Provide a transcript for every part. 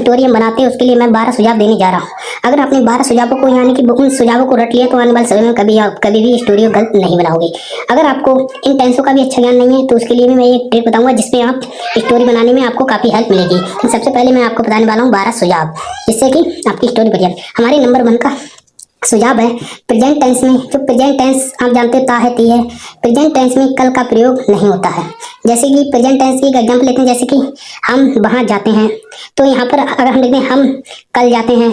Story हम बनाते हैं उसके लिए मैं 12 सुझाव देने जा रहा हूँ। अगर आपने 12 सुझावों को यानी कि उन सुझावों को रट लिया तो आने वाले समय में कभी भी स्टोरी गलत नहीं बनाओगे। अगर आपको इन टेंसों का भी अच्छा ज्ञान नहीं है तो उसके लिए भी मैं एक ट्रिक बताऊंगा जिसमें आप स्टोरी बनाने में आपको काफी हेल्प मिलेगी। तो सबसे पहले मैं आपको बताने वाला हूँ 12 सुझाव जिससे कि आपकी स्टोरी बढ़िया। हमारे नंबर 1 का सुझाव है प्रेजेंट टेंस में। जो प्रेजेंट टेंस आप जानते हो ता है ती है, प्रेजेंट टेंस में कल का प्रयोग नहीं होता है। जैसे कि प्रेजेंट टेंस की एक एग्जांपल लेते हैं, जैसे कि हम वहां जाते हैं तो यहाँ पर अगर हम लिखते हैं हम कल जाते हैं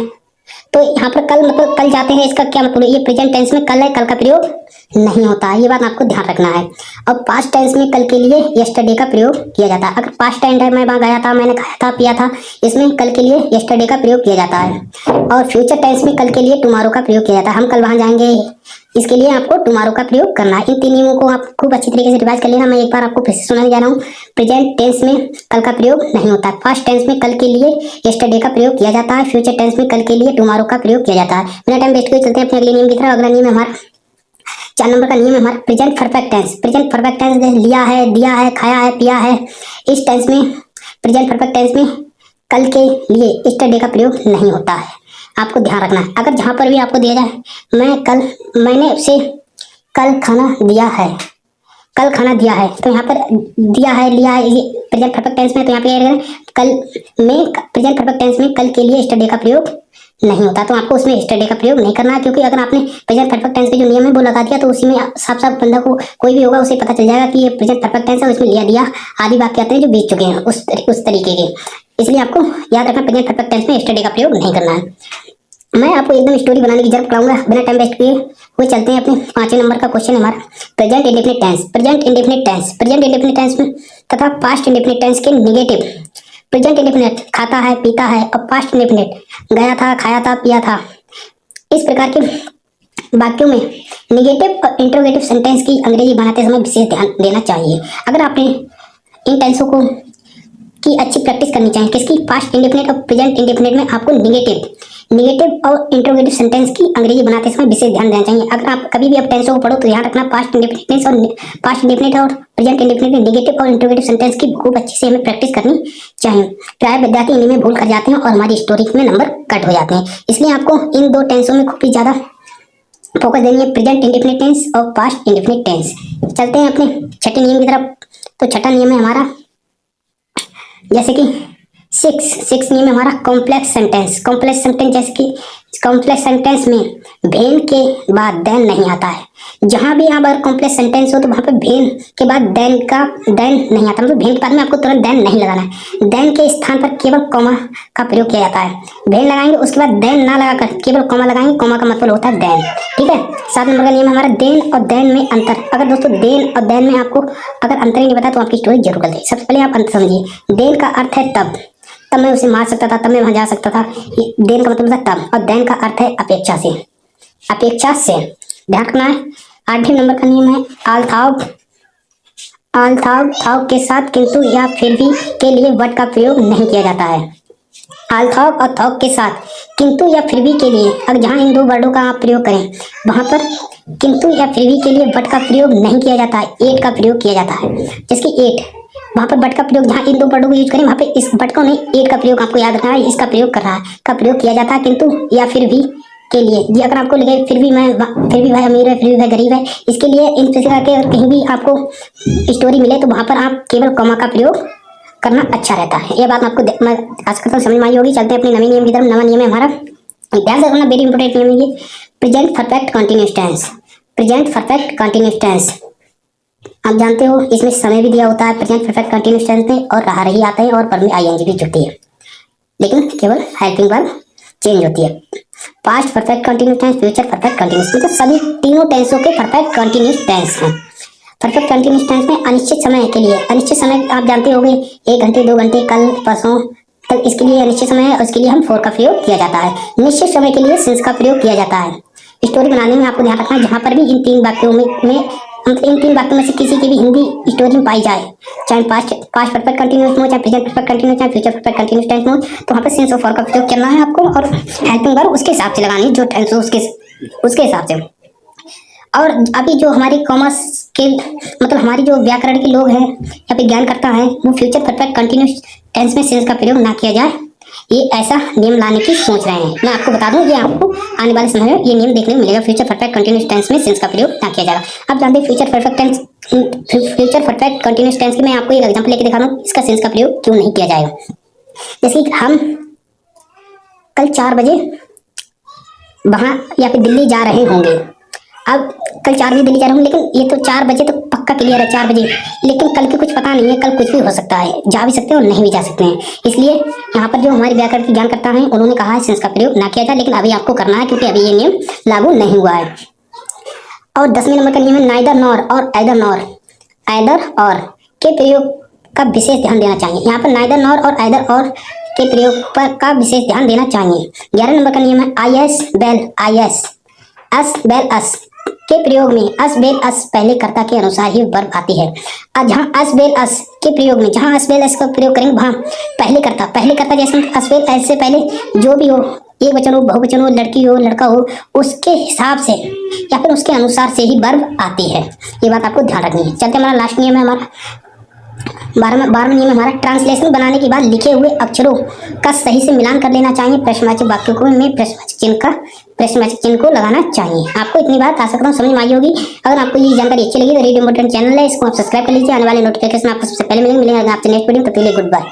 तो यहाँ पर कल मतलब कल जाते हैं, इसका क्या मतलब है? ये प्रेजेंट टेंस में कल है, कल का प्रयोग नहीं होता है, ये बात आपको ध्यान रखना है। और पास्ट टेंस में कल के लिए यस्टरडे का प्रयोग किया जाता है। अगर पास्ट टेंस है मैं वहां गया था, मैंने खाया था, पिया था, इसमें कल के लिए यस्टरडे का प्रयोग किया जाता है। और फ्यूचर टेंस में कल के लिए टुमारो का प्रयोग किया जाता है। हम कल वहां जाएंगे, इसके लिए आपको टुमारो का प्रयोग करना है। इन 3 नियमों को आप खूब अच्छी तरीके से रिवाइज कर लेना। मैं एक बार आपको फिर से सुनाने जा रहा हूँ। प्रेजेंट टेंस में कल का प्रयोग नहीं होता है, पास्ट टेंस में कल के लिए यस्टरडे का प्रयोग किया जाता है, फ्यूचर टेंस में कल के लिए टुमारो का प्रयोग किया जाता है। बिना टाइम वेस्ट किए चलते हैं अपने अगले नियम की तरफ। अगला नियम है हमारा 4 नंबर का नियम है हमारा present perfect tense. Present perfect tense लिया है, दिया है, खाया है, पिया है, इस टेंस में प्रेजेंट परफेक्ट टेंस में कल के लिए यस्टरडे का प्रयोग नहीं होता है, आपको ध्यान रखना है। अगर जहां पर भी आपको दिया जाए मैंने उसे कल खाना दिया है, कल खाना दिया है, तो यहाँ पर दिया है, लिया है, ये प्रेजेंट परफेक्ट टेंस में, तो यहाँ पे कल में प्रेजेंट परफेक्ट टेंस में कल के लिए यस्टरडे का प्रयोग नहीं होता, तो आपको उसमें यस्टरडे का प्रयोग नहीं करना है। क्योंकि अगर आपने प्रेजेंट परफेक्ट टेंस के जो नियम है वो लगा दिया तो उसी में साफ साफ बंदा को कोई भी होगा उसे पता चल जाएगा कि ये प्रेजेंट परफेक्ट टेंस है, उसमें लिया दिया आदि वाक्य आते हैं जो बीत चुके हैं उस तरीके के। इसलिए आपको याद रखना प्रेजेंट परफेक्ट टेंस में यस्टरडे का प्रयोग नहीं करना है। मैं आपको एकदम स्टोरी बनाने की जरूरत पढ़ाऊंगा बिना टाइम वेस्ट किए हुए चलते हैं अपने 5वें नंबर का क्वेश्चन है हमारा present indefinite tense. Present indefinite tense, present indefinite tense में तथा पास्ट इंडेफिनिट टेंस के नेगेटिव। प्रेजेंट इंडेफिनिट खाता है, पीता है, और पास्ट इंडेफिनिट गया था, खाया था, पिया था। इस प्रकार के वाक्यों में नेगेटिव और इंटरोगेटिव सेंटेंस की अंग्रेजी बनाते समय विशेष ध्यान देना चाहिए। अगर आपने इन टेंसों को की अच्छी प्रैक्टिस करनी चाहिए, किसकी? पास्ट इंडेफिनिट और प्रेजेंट इंडेफिनिट में आपको नेगेटिव और इंटरोगेटिव सेंटेंस की अंग्रेजी बनाते समय विशेष ध्यान देना चाहिए। अगर आप कभी भी आप टेंसों को पढ़ो तो ध्यान रखना पास्ट इंडेफिनिट और प्रेजेंट इंडेफिनिट नेगेटिव और इंटरोगेटिव सेंटेंस की खूब अच्छी से हमें प्रैक्टिस करनी चाहिए। प्राय विद्यार्थी इन्हीं में भूल कर जाते हैं और हमारी स्टोरी में नंबर कट हो जाते हैं। इसलिए आपको इन 2 टेंसों में खूब ही ज्यादा फोकस देनी है, प्रेजेंट इंडेफिनिट टेंस और पास्ट इंडेफिनिट टेंस। चलते हैं अपने 6ठे नियम की तरफ। तो 6ठा नियम है हमारा जैसे कि 6 नियम है हमारा कॉम्प्लेक्स सेंटेंस। कॉम्प्लेक्स सेंटेंस जैसे कि कॉम्प्लेक्स सेंटेंस में भेन के बाद देन नहीं आता है। जहां भी आप अगर कॉम्प्लेक्स सेंटेंस हो तो वहां पे भेन के बाद देन नहीं आता, मतलब भेन के बाद में आपको तुरंत देन नहीं लगाना है। देन के स्थान पर केवल कॉमा का प्रयोग किया जाता है। भेन लगाएंगे उसके बाद देन ना लगाकर केवल कॉमा लगाएंगे, कॉमा का मतलब होता है देन। ठीक है। 7 नंबर का नियम हमारा देन और देन में अंतर। अगर दोस्तों देन और देन में आपको अगर अंतर ही नहीं पता तो आपकी स्टोरी जरूर गलत है। सबसे पहले आप अंतर समझिए। देन का अर्थ है तब मैं उसे मार सकता था, तब मैं वहां जा सकता था, देन का मतलब था तब, और देन का अर्थ है अपेक्षा से, ध्यान रखना है। 8वें नंबर का नियम है आल थाव के साथ किंतु या फिर भी के लिए वट का प्रयोग नहीं किया जाता है। आल थाव और थाव के साथ किंतु या फिर भी के लिए, अगर जहां इन 2 वर्डों का आप प्रयोग करें वहां पर किंतु या फिर भी के लिए वट का प्रयोग नहीं किया जाता है, एट का प्रयोग किया जाता है। जैसे कि एट, वहां पर बट का प्रयोग जहां इन 2 वर्डों को यूज करें वहां पे इस बट को नहीं, एट का प्रयोग आपको याद रखना है, इसका प्रयोग कर रहा है का प्रयोग किया जाता है किंतु या फिर भी के लिए। ये अगर आपको लगे फिर भी भाई अमीर है, फिर भी भाई गरीब है, इसके लिए इन प्रकार के कहीं भी आपको स्टोरी मिले तो वहां पर आप केवल कॉमा का प्रयोग करना अच्छा रहता है। ये बात आपको मैं आज करता समझ में आई होगी। चलते हैं अपने नवे नियम की तरफ। नवा नियम है हमारा, ध्यान से रखना, वेरी इंपॉर्टेंट नियम है ये, present perfect continuous tense. Present perfect continuous tense आप जानते हो इसमें समय भी दिया होता है प्रेजेंट परफेक्ट कंटीन्यूअस टेंस में, और रहा रही आता है और पर में आईएनजी भी जुड़ती है, लेकिन केवल हेल्पिंग वर्ब चेंज होती है। Past perfect continuous tense, future perfect continuous, मतलब सभी तीनों टेंसों के परफेक्ट कंटीन्यूअस टेंस हैं। परफेक्ट कंटीन्यूअस टेंस में अनिश्चित समय के लिए, अनिश्चित समय आप जानते होंगे 1 घंटे 2 घंटे, कल परसों तक, इसके लिए अनिश्चित समय है और इसके लिए हम फॉर का प्रयोग किया जाता है। निश्चित समय के लिए सिंस का प्रयोग किया जाता है। स्टोरी बनाने में आपको ध्यान रखना है जहां पर भी इन 3 वाक्यों में इन 3 वाक्यों में से किसी की भी हिंदी स्टोरी में पाई जाए, चाहे पास्ट परफेक्ट कंटीन्यूअस हो, चाहे प्रेजेंट परफेक्ट कंटीन्यूअस, चाहे फ्यूचर परफेक्ट कंटीन्यूअस टेंस हो, तो वहां पर सिंस और फॉर का प्रयोग करना है आपको, और हेल्पिंग वर्ब उसके हिसाब से लगानी जो टेंस हो उसके हिसाब से। और अभी जो हमारी कॉमर्स के मतलब हमारी जो व्याकरण के लोग हैं या फिर ज्ञान करता है वो फ्यूचर परफेक्ट कंटीन्यूअस टेंस में सिंस का प्रयोग ना किया जाए, ये ऐसा नियम लाने की सोच रहे हैं। मैं आपको बता दूं, ये आपको आने वाले समय में ये नियम देखने को मिलेगा। फ्यूचर परफेक्ट कंटिन्यूअस टेंस में सिंस का प्रयोग ना किया जाएगा। अब जानते हैं फ्यूचर परफेक्ट कंटिन्यूअस टेंस की मैं आपको एक एग्जांपल लेके दिखा दूं, इसका सिंस का प्रयोग क्यों नहीं किया जाएगा। जैसे कि हम कल 4 बजे वहां या फिर दिल्ली जा रहे होंगे। अब कल 4 बजे दिल्ली जा रहे होंगे, लेकिन ये तो 4 बजे तो पक्का क्लियर है 4 बजे, लेकिन कल की कुछ पता नहीं है, कल कुछ भी हो सकता है, जा भी सकते हैं और नहीं भी जा सकते हैं। इसलिए यहाँ पर जो हमारे व्याकरण की ज्ञानकर्ता हैं उन्होंने कहा है सेंस का प्रयोग ना किया जाए, लेकिन अभी आपको करना है क्योंकि अभी ये नियम लागू नहीं हुआ है। और 10वें नंबर का नियम है नाइदर नॉर और आइदर नॉर, आइदर और के प्रयोग का विशेष ध्यान देना चाहिए। यहाँ पर नाइदर नॉर और आइदर और के प्रयोग पर का विशेष ध्यान देना चाहिए। 11 नंबर का नियम है आई एस बेल, आई एस अस बेल अस के प्रयोग में अस बेल अस पहले कर्ता के अनुसार ही वर्ब आती है। जहाँ अस बेल अस के प्रयोग में, जहाँ अस बेल अस का प्रयोग करेंगे वहाँ पहले कर्ता जैसे अस बेल अस से पहले जो भी हो, एक वचन हो, बहुवचन हो, लड़की हो, लड़का हो, उसके हिसाब से या फिर उसके अनुसार से ही वर्ब आती है। ये बात आपको ध्यान रखनी है। चलते हमारा लास्ट नियम है, हमारा 12वां नियम हमारा ट्रांसलेशन बनाने के बाद लिखे हुए अक्षरों का सही से मिलान कर लेना चाहिए। प्रश्नवाचक वाक्यों को में प्रश्नवाचक चिन्ह को लगाना चाहिए। आपको इतनी बात आशा करता हूँ समझ में आई होगी। अगर आपको ये जानकारी अच्छी लगी तो रेडियो इम्पोर्टेंट चैनल है, इसको आप सब्सक्राइब कर लीजिए। आने वाले नोटिफिकेशन आपको सबसे पहले मिलेंगे। आपसे नेक्स्ट वीडियो, तब तक के लिए गुड बाय।